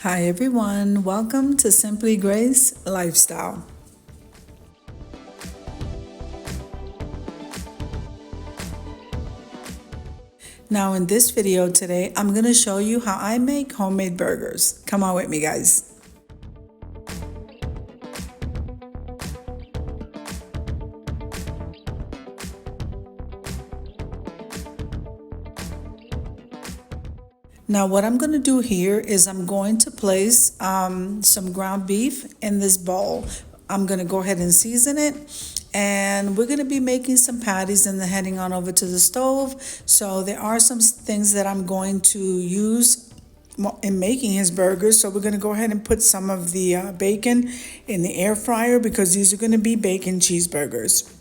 Hi everyone, welcome to Simply Grace Lifestyle. Now in this video today, I'm going to show you how I make homemade burgers. Come on with me, guys. Now what I'm going to do here is I'm going to place some ground beef in this bowl. I'm going to go ahead and season it, and we're going to be making some patties and then heading on over to the stove. So there are some things that I'm going to use in making his burgers. So we're going to go ahead and put some of the bacon in the air fryer because these are going to be bacon cheeseburgers.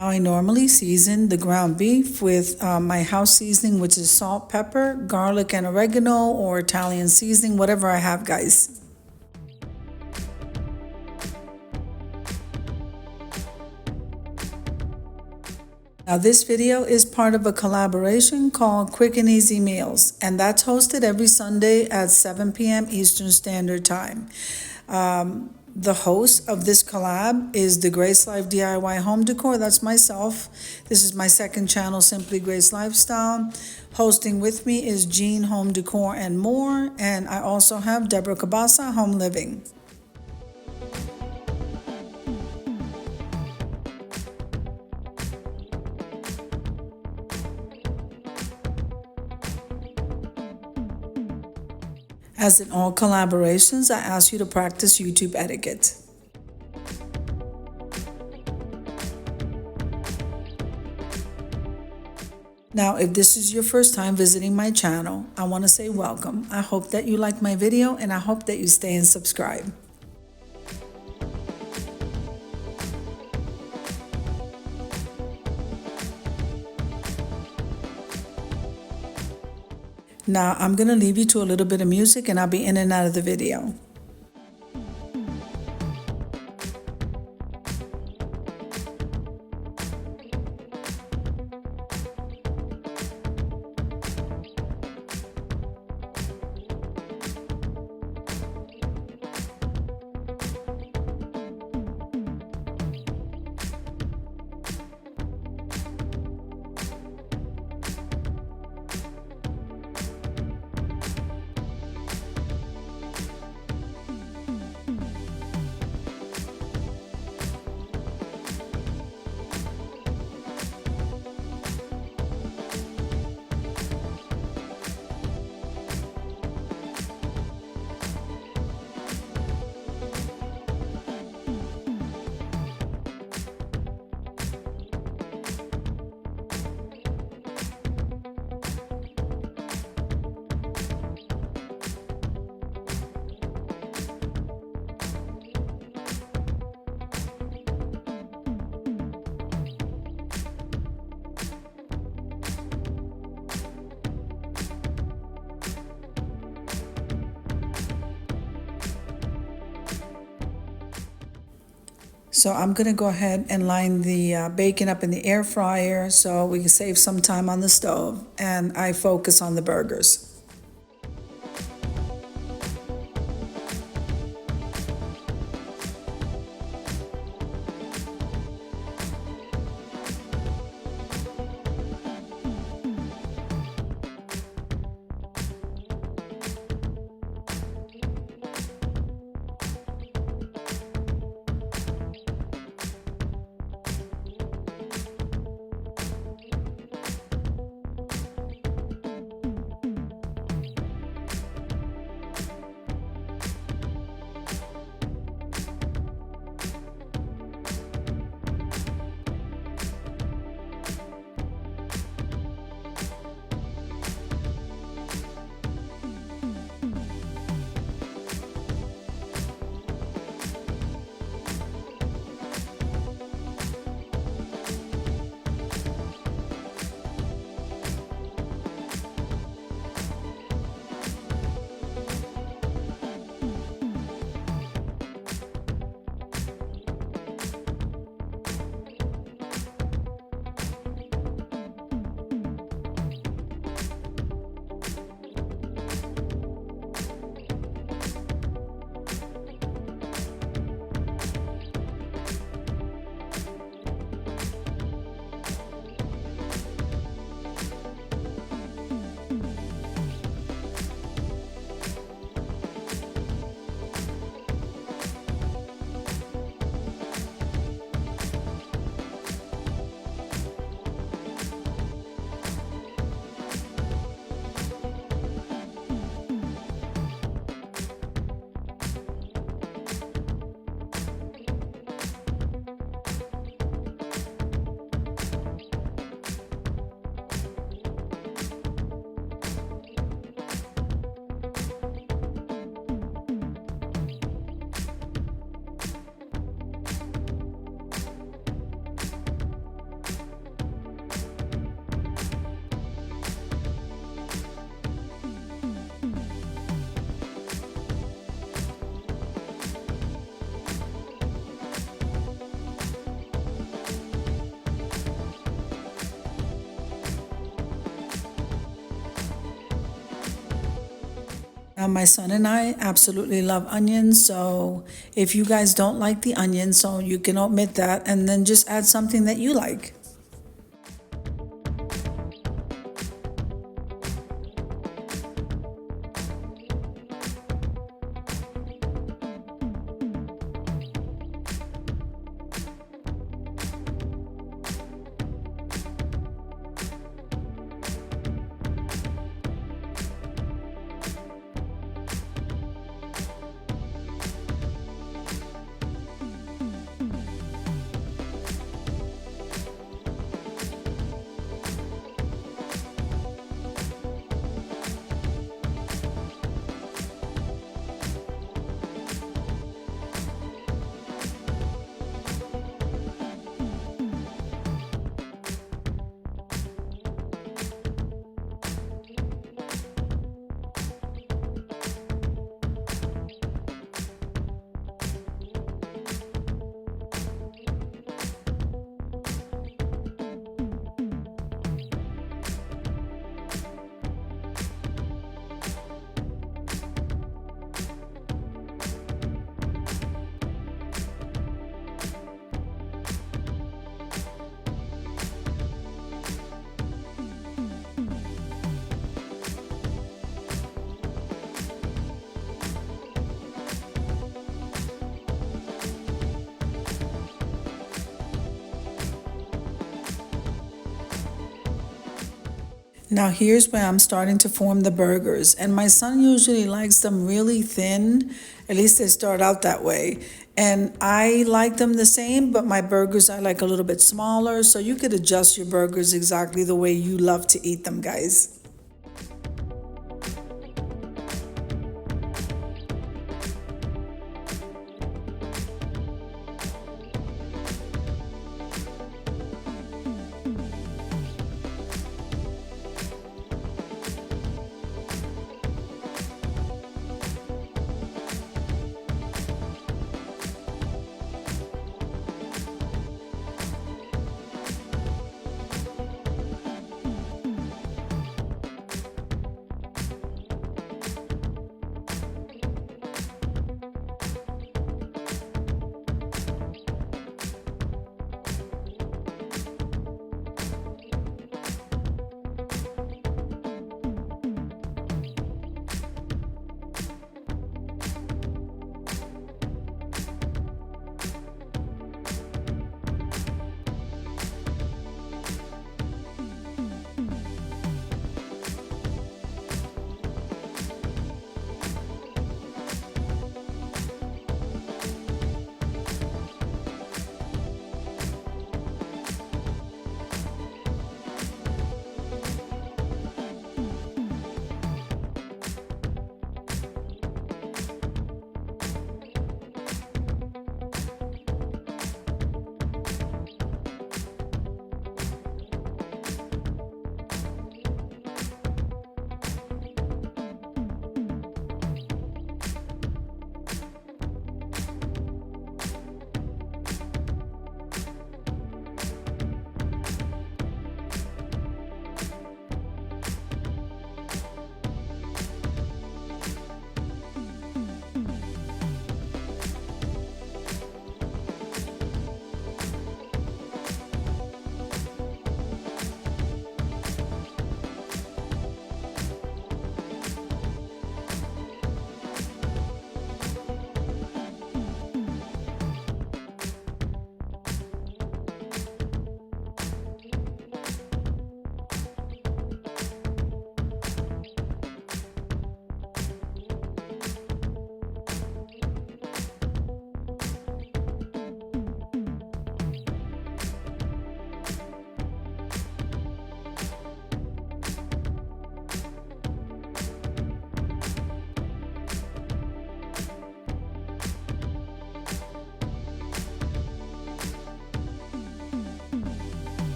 I normally season the ground beef with my house seasoning, which is salt, pepper, garlic, and oregano, or Italian seasoning, whatever I have, guys. Now this video is part of a collaboration called Quick and Easy Meals, and that's hosted every Sunday at 7 p.m. Eastern Standard Time. The host of this collab is the Grace Life DIY Home Decor. That's myself. This is my second channel, Simply Grace Lifestyle. Hosting with me is Jean Home Decor and More. And I also have Deborah Cabasa, Home Living. As in all collaborations, I ask you to practice YouTube etiquette. Now, if this is your first time visiting my channel, I want to say welcome. I hope that you like my video and I hope that you stay and subscribe. Now, I'm going to leave you to a little bit of music and I'll be in and out of the video. So I'm going to go ahead and line the bacon up in the air fryer so we can save some time on the stove and I focus on the burgers. My son and I absolutely love onions, so if you guys don't like the onions, so you can omit that and then just add something that you like. Now here's where I'm starting to form the burgers, and my son usually likes them really thin, at least they start out that way. And I like them the same, but my burgers I like a little bit smaller, so you could adjust your burgers exactly the way you love to eat them, guys.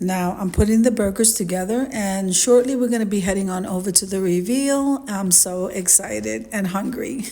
Now I'm putting the burgers together, and shortly we're going to be heading on over to the reveal. I'm so excited and hungry.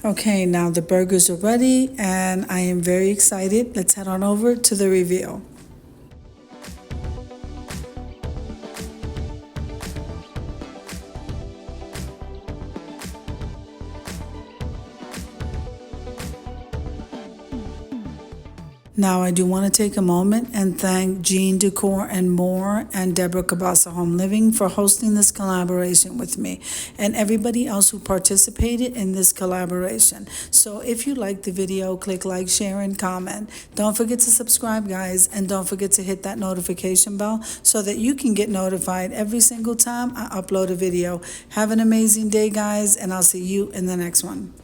Okay, now the burgers are ready and I am very excited. Let's head on over to the reveal. Now, I do want to take a moment and thank Jean Decor and More and Deborah Cabasa Home Living for hosting this collaboration with me, and everybody else who participated in this collaboration. So if you liked the video, click like, share, and comment. Don't forget to subscribe, guys, and don't forget to hit that notification bell so that you can get notified every single time I upload a video. Have an amazing day, guys, and I'll see you in the next one.